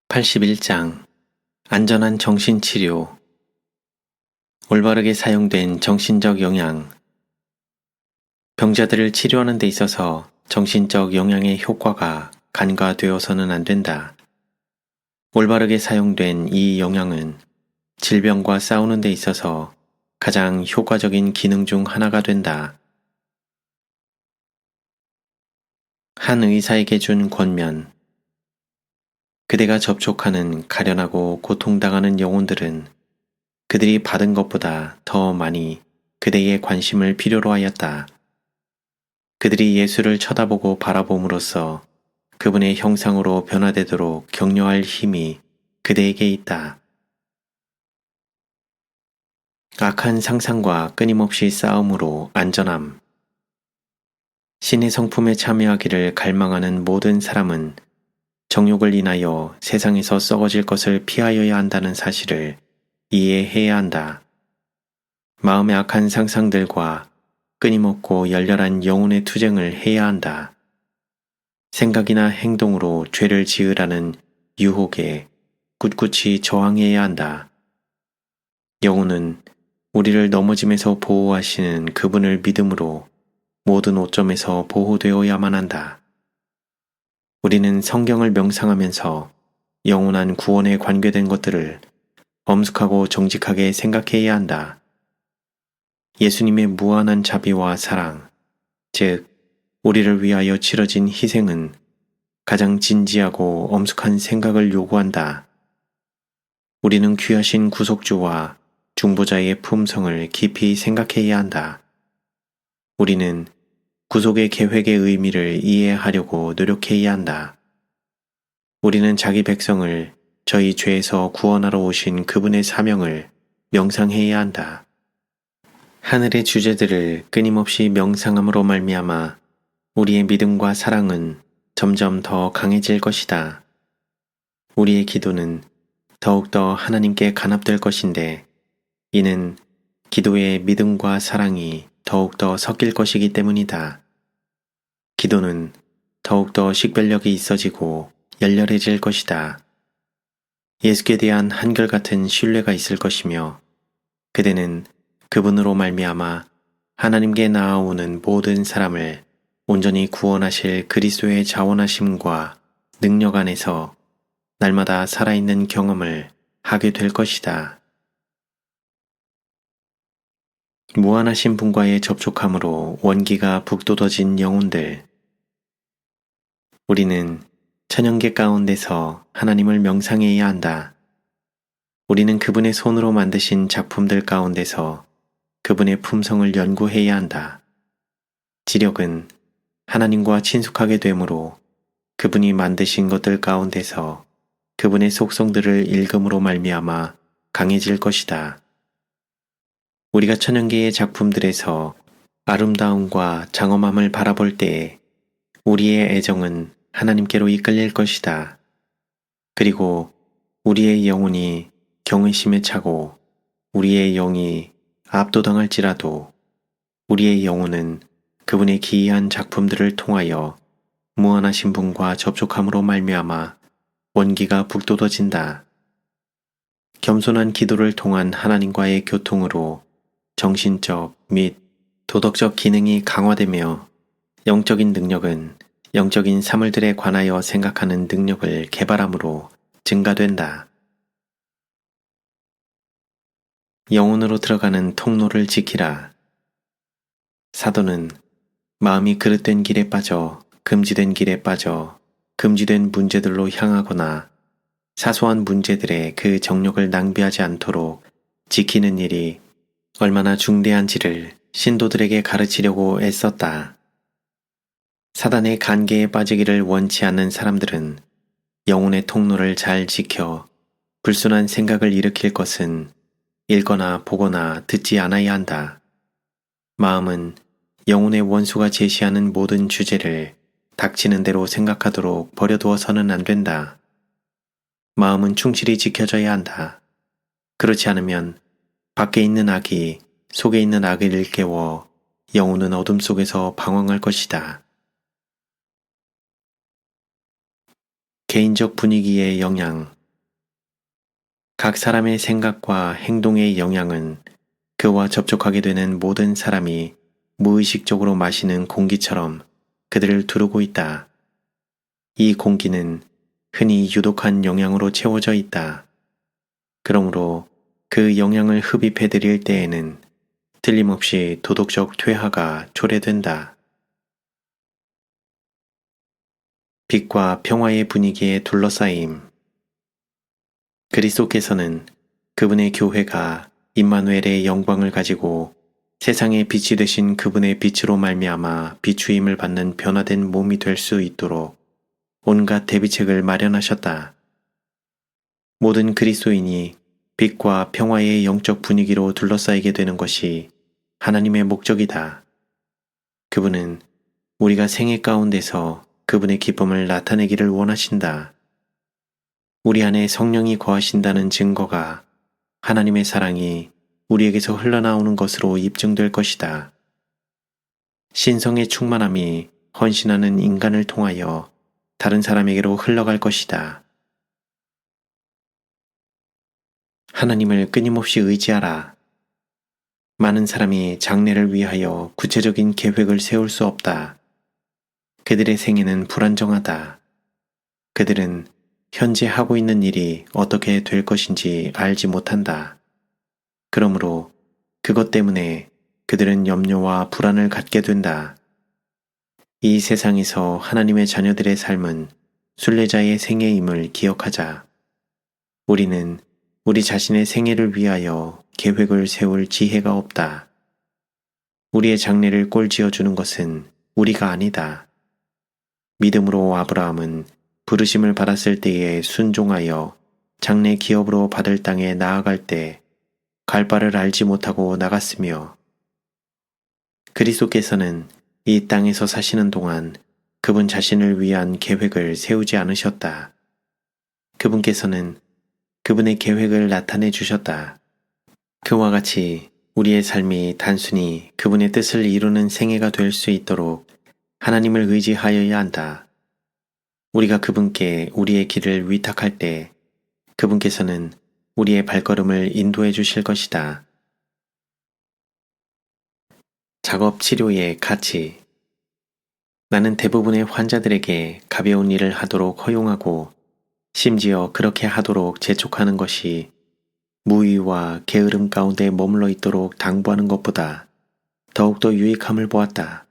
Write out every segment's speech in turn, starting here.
81장 안전한 정신치료. 올바르게 사용된 정신적 영양. 병자들을 치료하는 데 있어서 정신적 영양의 효과가 간과되어서는 안 된다. 올바르게 사용된 이 영양은 질병과 싸우는 데 있어서 가장 효과적인 기능 중 하나가 된다. 한 의사에게 준 권면. 그대가 접촉하는 가련하고 고통당하는 영혼들은 그들이 받은 것보다 더 많이 그대의 관심을 필요로 하였다. 그들이 예수를 쳐다보고 바라봄으로써 그분의 형상으로 변화되도록 격려할 힘이 그대에게 있다. 악한 상상과 끊임없이 싸움으로 안전함. 신의 성품에 참여하기를 갈망하는 모든 사람은 정욕을 인하여 세상에서 썩어질 것을 피하여야 한다는 사실을 이해해야 한다. 마음의 악한 상상들과 끊임없고 열렬한 영혼의 투쟁을 해야 한다. 생각이나 행동으로 죄를 지으라는 유혹에 꿋꿋이 저항해야 한다. 영혼은 우리를 넘어짐에서 보호하시는 그분을 믿음으로 모든 오점에서 보호되어야만 한다. 우리는 성경을 명상하면서 영원한 구원에 관계된 것들을 엄숙하고 정직하게 생각해야 한다. 예수님의 무한한 자비와 사랑, 즉 우리를 위하여 치러진 희생은 가장 진지하고 엄숙한 생각을 요구한다. 우리는 귀하신 구속주와 중보자의 품성을 깊이 생각해야 한다. 우리는 구속의 계획의 의미를 이해하려고 노력해야 한다. 우리는 자기 백성을 저희 죄에서 구원하러 오신 그분의 사명을 명상해야 한다. 하늘의 주제들을 끊임없이 명상함으로 말미암아 우리의 믿음과 사랑은 점점 더 강해질 것이다. 우리의 기도는 더욱더 하나님께 간합될 것인데 이는 기도의 믿음과 사랑이 더욱더 섞일 것이기 때문이다. 기도는 더욱더 식별력이 있어지고 열렬해질 것이다. 예수께 대한 한결같은 신뢰가 있을 것이며 그대는 그분으로 말미암아 하나님께 나아오는 모든 사람을 온전히 구원하실 그리스도의 자원하심과 능력 안에서 날마다 살아있는 경험을 하게 될 것이다. 무한하신 분과의 접촉함으로 원기가 북돋워진 영혼들. 우리는 천연계 가운데서 하나님을 명상해야 한다. 우리는 그분의 손으로 만드신 작품들 가운데서 그분의 품성을 연구해야 한다. 지력은 하나님과 친숙하게 되므로 그분이 만드신 것들 가운데서 그분의 속성들을 읽음으로 말미암아 강해질 것이다. 우리가 천연계의 작품들에서 아름다움과 장엄함을 바라볼 때에 우리의 애정은 하나님께로 이끌릴 것이다. 그리고 우리의 영혼이 경외심에 차고 우리의 영이 압도당할지라도 우리의 영혼은 그분의 기이한 작품들을 통하여 무한하신 분과 접촉함으로 말미암아 원기가 북돋워진다. 겸손한 기도를 통한 하나님과의 교통으로 정신적 및 도덕적 기능이 강화되며 영적인 능력은 영적인 사물들에 관하여 생각하는 능력을 개발함으로 증가된다. 영혼으로 들어가는 통로를 지키라. 사도는 마음이 그릇된 길에 빠져 금지된 길에 빠져 금지된 문제들로 향하거나 사소한 문제들에 그 정력을 낭비하지 않도록 지키는 일이 얼마나 중대한지를 신도들에게 가르치려고 애썼다. 사단의 간계에 빠지기를 원치 않는 사람들은 영혼의 통로를 잘 지켜 불순한 생각을 일으킬 것은 읽거나 보거나 듣지 않아야 한다. 마음은 영혼의 원수가 제시하는 모든 주제를 닥치는 대로 생각하도록 버려두어서는 안 된다. 마음은 충실히 지켜져야 한다. 그렇지 않으면 밖에 있는 악이 속에 있는 악을 일깨워 영혼은 어둠 속에서 방황할 것이다. 개인적 분위기의 영향. 각 사람의 생각과 행동의 영향은 그와 접촉하게 되는 모든 사람이 무의식적으로 마시는 공기처럼 그들을 두르고 있다. 이 공기는 흔히 유독한 영향으로 채워져 있다. 그러므로 그 영향을 흡입해 드릴 때에는 틀림없이 도덕적 퇴화가 초래된다. 빛과 평화의 분위기에 둘러싸임. 그리스도께서는 그분의 교회가 임마누엘의 영광을 가지고 세상의 빛이 되신 그분의 빛으로 말미암아 비추임을 받는 변화된 몸이 될 수 있도록 온갖 대비책을 마련하셨다. 모든 그리스도인이 빛과 평화의 영적 분위기로 둘러싸이게 되는 것이 하나님의 목적이다. 그분은 우리가 생애 가운데서 그분의 기쁨을 나타내기를 원하신다. 우리 안에 성령이 거하신다는 증거가 하나님의 사랑이 우리에게서 흘러나오는 것으로 입증될 것이다. 신성의 충만함이 헌신하는 인간을 통하여 다른 사람에게로 흘러갈 것이다. 하나님을 끊임없이 의지하라. 많은 사람이 장래를 위하여 구체적인 계획을 세울 수 없다. 그들의 생애는 불안정하다. 그들은 현재 하고 있는 일이 어떻게 될 것인지 알지 못한다. 그러므로 그것 때문에 그들은 염려와 불안을 갖게 된다. 이 세상에서 하나님의 자녀들의 삶은 순례자의 생애임을 기억하자. 우리는 우리 자신의 생애를 위하여 계획을 세울 지혜가 없다. 우리의 장래를 꼴지어주는 것은 우리가 아니다. 믿음으로 아브라함은 부르심을 받았을 때에 순종하여 장래 기업으로 받을 땅에 나아갈 때 갈 바를 알지 못하고 나갔으며 그리스도께서는 이 땅에서 사시는 동안 그분 자신을 위한 계획을 세우지 않으셨다. 그분께서는 그분의 계획을 나타내 주셨다. 그와 같이 우리의 삶이 단순히 그분의 뜻을 이루는 생애가 될 수 있도록 하나님을 의지하여야 한다. 우리가 그분께 우리의 길을 위탁할 때 그분께서는 우리의 발걸음을 인도해 주실 것이다. 작업 치료의 가치. 나는 대부분의 환자들에게 가벼운 일을 하도록 허용하고 심지어 그렇게 하도록 재촉하는 것이 무의와 게으름 가운데 머물러 있도록 당부하는 것보다 더욱더 유익함을 보았다.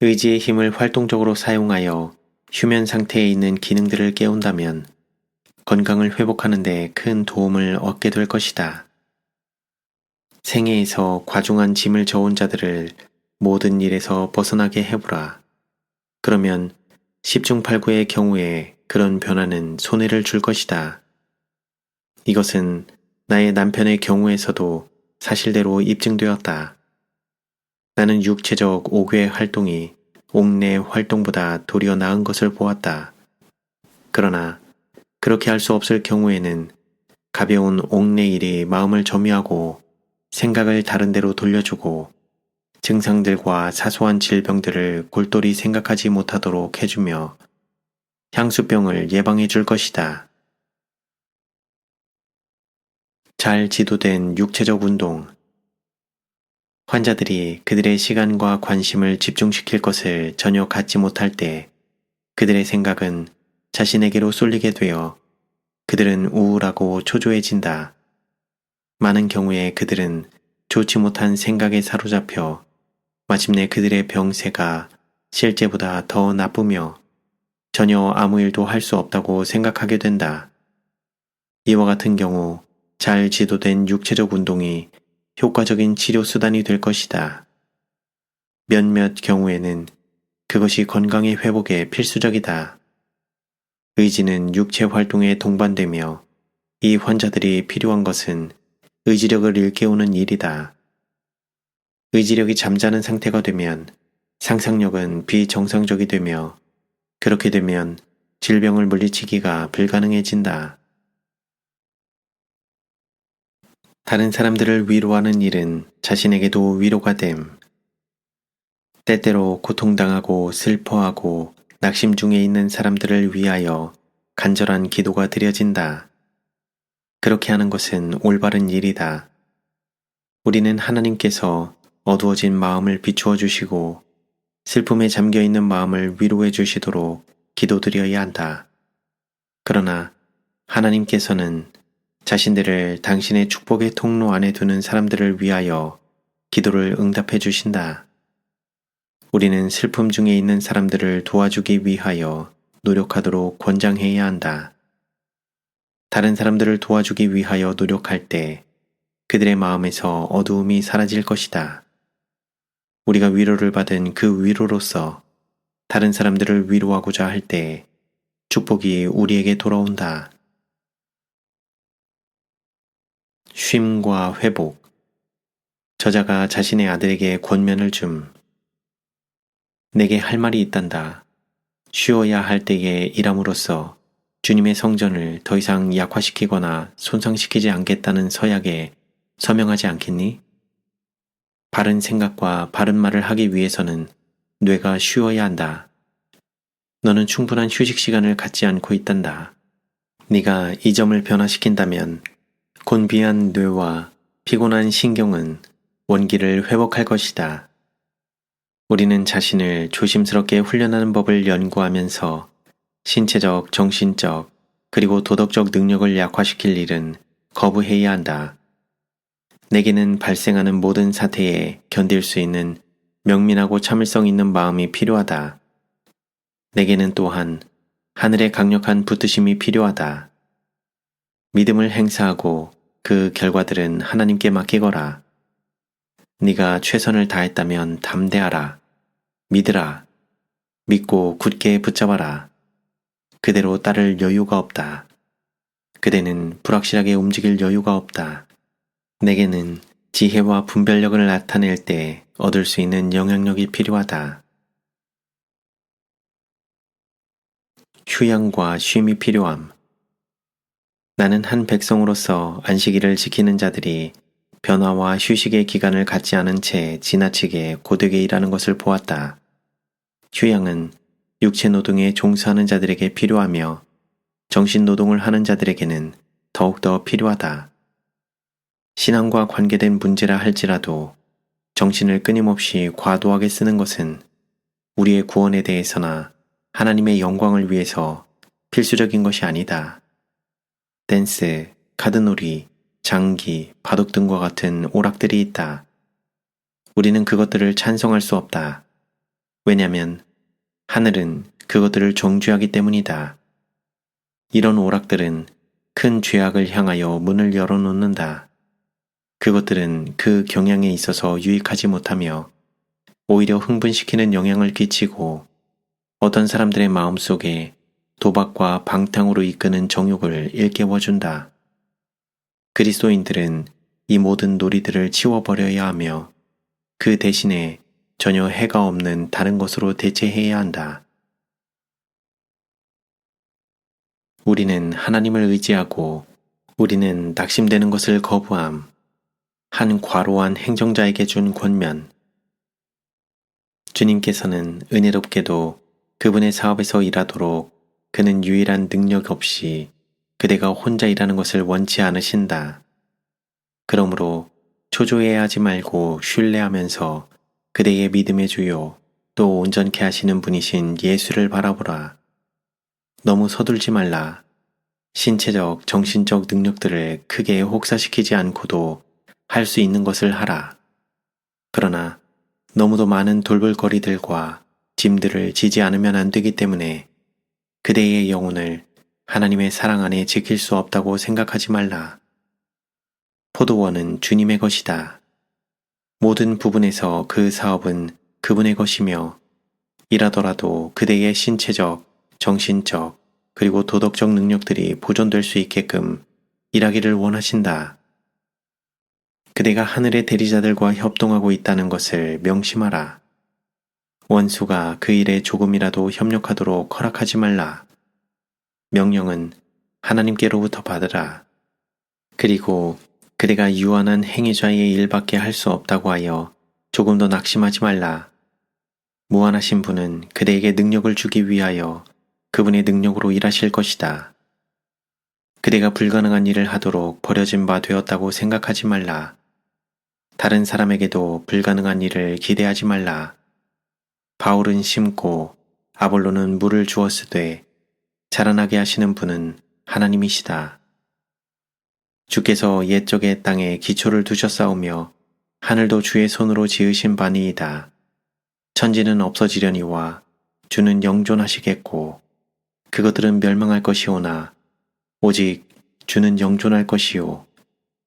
의지의 힘을 활동적으로 사용하여 휴면 상태에 있는 기능들을 깨운다면 건강을 회복하는 데 큰 도움을 얻게 될 것이다. 생애에서 과중한 짐을 져온 자들을 모든 일에서 벗어나게 해보라. 그러면 10중 8구의 경우에 그런 변화는 손해를 줄 것이다. 이것은 나의 남편의 경우에서도 사실대로 입증되었다. 나는 육체적 옥외 활동이 옥내 활동보다 도리어 나은 것을 보았다. 그러나 그렇게 할 수 없을 경우에는 가벼운 옥내 일이 마음을 점유하고 생각을 다른 데로 돌려주고 증상들과 사소한 질병들을 골똘히 생각하지 못하도록 해주며 향수병을 예방해 줄 것이다. 잘 지도된 육체적 운동. 환자들이 그들의 시간과 관심을 집중시킬 것을 전혀 갖지 못할 때 그들의 생각은 자신에게로 쏠리게 되어 그들은 우울하고 초조해진다. 많은 경우에 그들은 좋지 못한 생각에 사로잡혀 마침내 그들의 병세가 실제보다 더 나쁘며 전혀 아무 일도 할 수 없다고 생각하게 된다. 이와 같은 경우 잘 지도된 육체적 운동이 효과적인 치료 수단이 될 것이다. 몇몇 경우에는 그것이 건강의 회복에 필수적이다. 의지는 육체 활동에 동반되며 이 환자들이 필요한 것은 의지력을 일깨우는 일이다. 의지력이 잠자는 상태가 되면 상상력은 비정상적이 되며 그렇게 되면 질병을 물리치기가 불가능해진다. 다른 사람들을 위로하는 일은 자신에게도 위로가 됨. 때때로 고통당하고 슬퍼하고 낙심 중에 있는 사람들을 위하여 간절한 기도가 드려진다. 그렇게 하는 것은 올바른 일이다. 우리는 하나님께서 어두워진 마음을 비추어 주시고 슬픔에 잠겨 있는 마음을 위로해 주시도록 기도드려야 한다. 그러나 하나님께서는 자신들을 당신의 축복의 통로 안에 두는 사람들을 위하여 기도를 응답해 주신다. 우리는 슬픔 중에 있는 사람들을 도와주기 위하여 노력하도록 권장해야 한다. 다른 사람들을 도와주기 위하여 노력할 때 그들의 마음에서 어두움이 사라질 것이다. 우리가 위로를 받은 그 위로로서 다른 사람들을 위로하고자 할 때 축복이 우리에게 돌아온다. 쉼과 회복. 저자가 자신의 아들에게 권면을 줌. 내게 할 말이 있단다. 쉬어야 할 때에 일함으로써 주님의 성전을 더 이상 약화시키거나 손상시키지 않겠다는 서약에 서명하지 않겠니? 바른 생각과 바른 말을 하기 위해서는 뇌가 쉬어야 한다. 너는 충분한 휴식 시간을 갖지 않고 있단다. 네가 이 점을 변화시킨다면 곤비한 뇌와 피곤한 신경은 원기를 회복할 것이다. 우리는 자신을 조심스럽게 훈련하는 법을 연구하면서 신체적, 정신적, 그리고 도덕적 능력을 약화시킬 일은 거부해야 한다. 내게는 발생하는 모든 사태에 견딜 수 있는 명민하고 참을성 있는 마음이 필요하다. 내게는 또한 하늘의 강력한 붙드심이 필요하다. 믿음을 행사하고 그 결과들은 하나님께 맡기거라. 네가 최선을 다했다면 담대하라. 믿으라. 믿고 굳게 붙잡아라. 그대로 따를 여유가 없다. 그대는 불확실하게 움직일 여유가 없다. 내게는 지혜와 분별력을 나타낼 때 얻을 수 있는 영향력이 필요하다. 휴양과 쉼이 필요함. 나는 한 백성으로서 안식일을 지키는 자들이 변화와 휴식의 기간을 갖지 않은 채 지나치게 고되게 일하는 것을 보았다. 휴양은 육체 노동에 종사하는 자들에게 필요하며 정신 노동을 하는 자들에게는 더욱더 필요하다. 신앙과 관계된 문제라 할지라도 정신을 끊임없이 과도하게 쓰는 것은 우리의 구원에 대해서나 하나님의 영광을 위해서 필수적인 것이 아니다. 댄스, 카드놀이, 장기, 바둑 등과 같은 오락들이 있다. 우리는 그것들을 찬성할 수 없다. 왜냐하면 하늘은 그것들을 정죄하기 때문이다. 이런 오락들은 큰 죄악을 향하여 문을 열어놓는다. 그것들은 그 경향에 있어서 유익하지 못하며 오히려 흥분시키는 영향을 끼치고 어떤 사람들의 마음속에 도박과 방탕으로 이끄는 정욕을 일깨워준다. 그리스도인들은 이 모든 놀이들을 치워버려야 하며 그 대신에 전혀 해가 없는 다른 것으로 대체해야 한다. 우리는 하나님을 의지하고 우리는 낙심되는 것을 거부함. 한 과로한 행정자에게 준 권면. 주님께서는 은혜롭게도 그분의 사업에서 일하도록 그는 유일한 능력 없이 그대가 혼자 일하는 것을 원치 않으신다. 그러므로 초조해하지 말고 신뢰하면서 그대의 믿음의 주요 또 온전케 하시는 분이신 예수를 바라보라. 너무 서둘지 말라. 신체적, 정신적 능력들을 크게 혹사시키지 않고도 할 수 있는 것을 하라. 그러나 너무도 많은 돌볼거리들과 짐들을 지지 않으면 안 되기 때문에 그대의 영혼을 하나님의 사랑 안에 지킬 수 없다고 생각하지 말라. 포도원은 주님의 것이다. 모든 부분에서 그 사업은 그분의 것이며 일하더라도 그대의 신체적, 정신적, 그리고 도덕적 능력들이 보존될 수 있게끔 일하기를 원하신다. 그대가 하늘의 대리자들과 협동하고 있다는 것을 명심하라. 원수가 그 일에 조금이라도 협력하도록 허락하지 말라. 명령은 하나님께로부터 받으라. 그리고 그대가 유한한 행위자의 일밖에 할 수 없다고 하여 조금도 낙심하지 말라. 무한하신 분은 그대에게 능력을 주기 위하여 그분의 능력으로 일하실 것이다. 그대가 불가능한 일을 하도록 버려진 바 되었다고 생각하지 말라. 다른 사람에게도 불가능한 일을 기대하지 말라. 바울은 심고 아볼로는 물을 주었으되 자라나게 하시는 분은 하나님이시다. 주께서 옛적의 땅에 기초를 두셨사오며 하늘도 주의 손으로 지으신 바니이다. 천지는 없어지려니와 주는 영존하시겠고 그것들은 멸망할 것이오나 오직 주는 영존할 것이요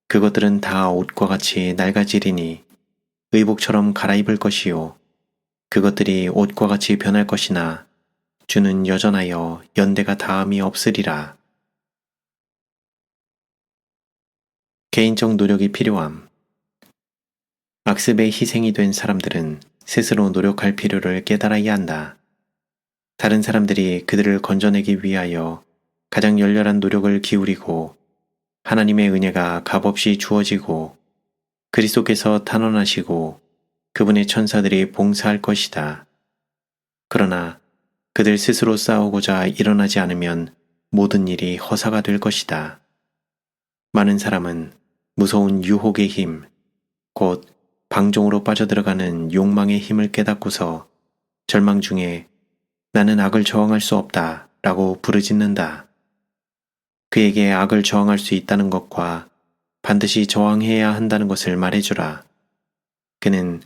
그것들은 다 옷과 같이 낡아지리니 의복처럼 갈아입을 것이요 그것들이 옷과 같이 변할 것이나 주는 여전하여 연대가 다함이 없으리라. 개인적 노력이 필요함. 악습의 희생이 된 사람들은 스스로 노력할 필요를 깨달아야 한다. 다른 사람들이 그들을 건져내기 위하여 가장 열렬한 노력을 기울이고 하나님의 은혜가 값없이 주어지고 그리스도께서 탄원하시고 그분의 천사들이 봉사할 것이다. 그러나 그들 스스로 싸우고자 일어나지 않으면 모든 일이 허사가 될 것이다. 많은 사람은 무서운 유혹의 힘, 곧 방종으로 빠져들어가는 욕망의 힘을 깨닫고서 절망 중에 나는 악을 저항할 수 없다 라고 부르짖는다. 그에게 악을 저항할 수 있다는 것과 반드시 저항해야 한다는 것을 말해주라. 그는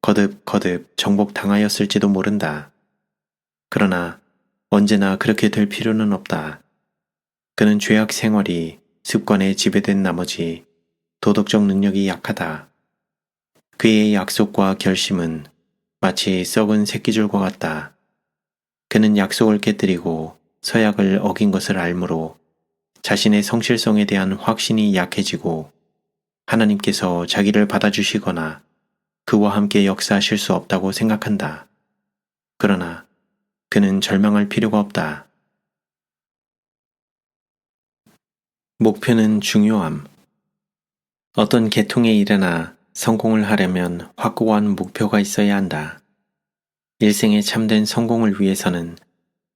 거듭 정복당하였을지도 모른다. 그러나 언제나 그렇게 될 필요는 없다. 그는 죄악 생활이 습관에 지배된 나머지 도덕적 능력이 약하다. 그의 약속과 결심은 마치 썩은 새끼줄과 같다. 그는 약속을 깨뜨리고 서약을 어긴 것을 알므로 자신의 성실성에 대한 확신이 약해지고 하나님께서 자기를 받아주시거나 그와 함께 역사하실 수 없다고 생각한다. 그러나 그는 절망할 필요가 없다. 목표는 중요함. 어떤 계통의 일에나 성공을 하려면 확고한 목표가 있어야 한다. 일생의 참된 성공을 위해서는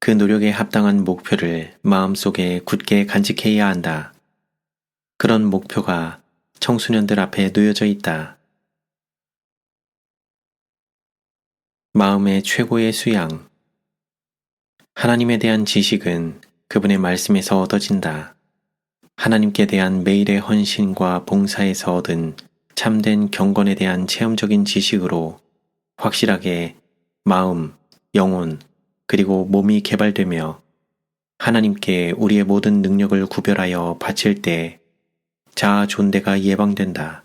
그 노력에 합당한 목표를 마음속에 굳게 간직해야 한다. 그런 목표가 청소년들 앞에 놓여져 있다. 마음의 최고의 수양. 하나님에 대한 지식은 그분의 말씀에서 얻어진다. 하나님께 대한 매일의 헌신과 봉사에서 얻은 참된 경건에 대한 체험적인 지식으로 확실하게 마음, 영혼, 그리고 몸이 개발되며 하나님께 우리의 모든 능력을 구별하여 바칠 때 자아 존대가 예방된다.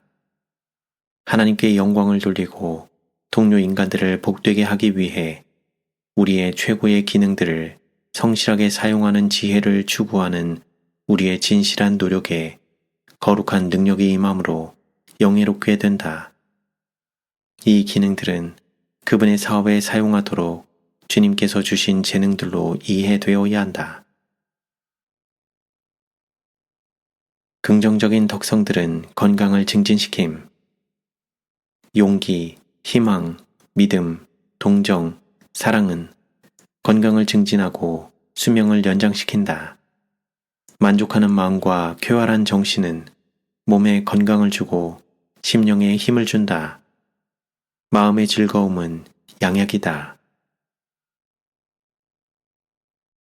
하나님께 영광을 돌리고 동료 인간들을 복되게 하기 위해 우리의 최고의 기능들을 성실하게 사용하는 지혜를 추구하는 우리의 진실한 노력에 거룩한 능력이 임함으로 영예롭게 된다. 이 기능들은 그분의 사업에 사용하도록 주님께서 주신 재능들로 이해되어야 한다. 긍정적인 덕성들은 건강을 증진시킴. 용기, 희망, 믿음, 동정, 사랑은 건강을 증진하고 수명을 연장시킨다. 만족하는 마음과 쾌활한 정신은 몸에 건강을 주고 심령에 힘을 준다. 마음의 즐거움은 양약이다.